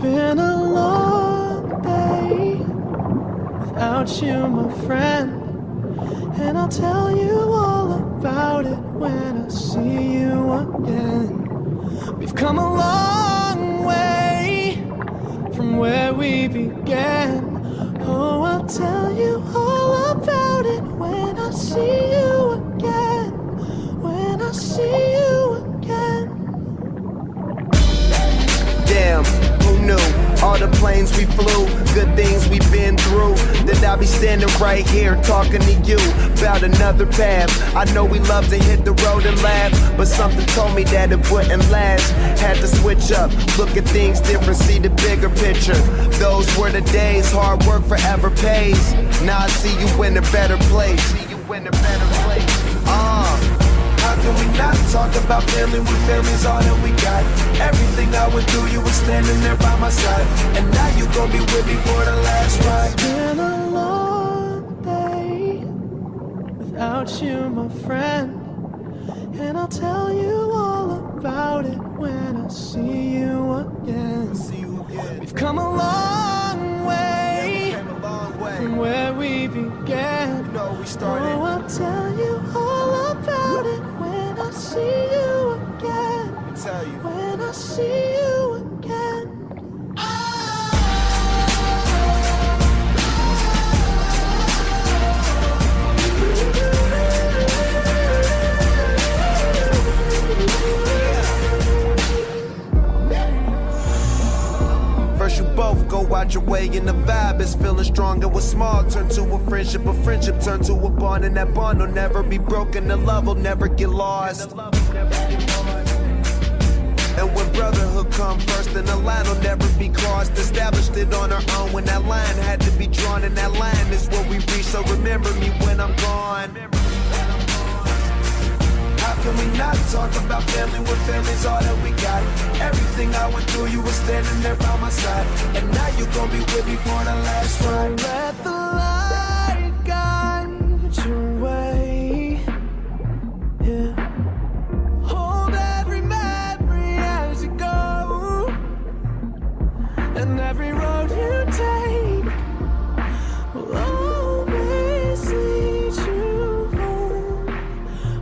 been a long day without you, my friend. And I'll tell you all about it when I see you again. We've come a long way from where we began. Oh, I'll tell you all about it when I see you again. When I see you again. Damn, who knew? All the planes we flew, good things we've been through. That I'll be standing right here talking to you about another path. I know we love to hit the road and laugh, but something told me that it wouldn't last. Had to switch up, look at things different, see the bigger picture. Those were the days, hard work forever pays. Now I see you in a better place. How can we not talk about family when family's all that we got? Everything I went through, you were standing there by my side. And now you gon' be with me for the last ride. It's been a long day without you, my friend. And I'll tell you all about it when I see you again. We've come a long way from where we began. Oh, I'll tell you all about it when I see you again. When I see you again. First you both go out your way and the vibe is feeling strong. It was small, turn to a friendship turn to a bond, and that bond will never be broken. The love will never get lost. And when brotherhood come first, then the line will never be crossed. Established it on our own when that line had to be drawn, and that line is what we reach. So remember me when I'm gone. How can we not talk about family when family's all that we got? Everything I went through, you were standing there by my side. And now you gon' be with me for the last ride. Let the light guide your way. Yeah. Hold every memory as you go, and every road you take will always lead you home.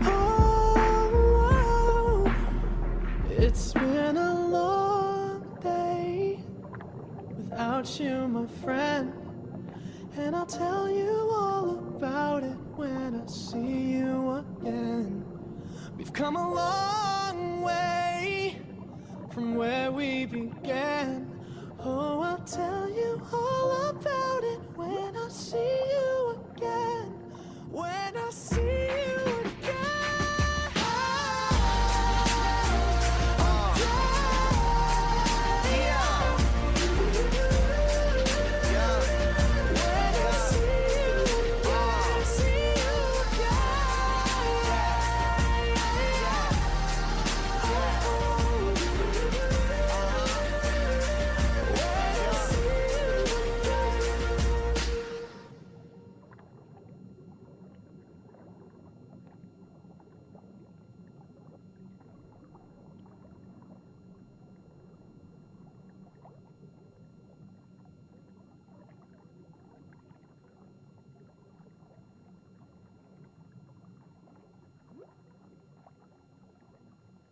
Oh, it's been a long day without you, my friend. And I'll tell you all about it when I see you again. We've come a long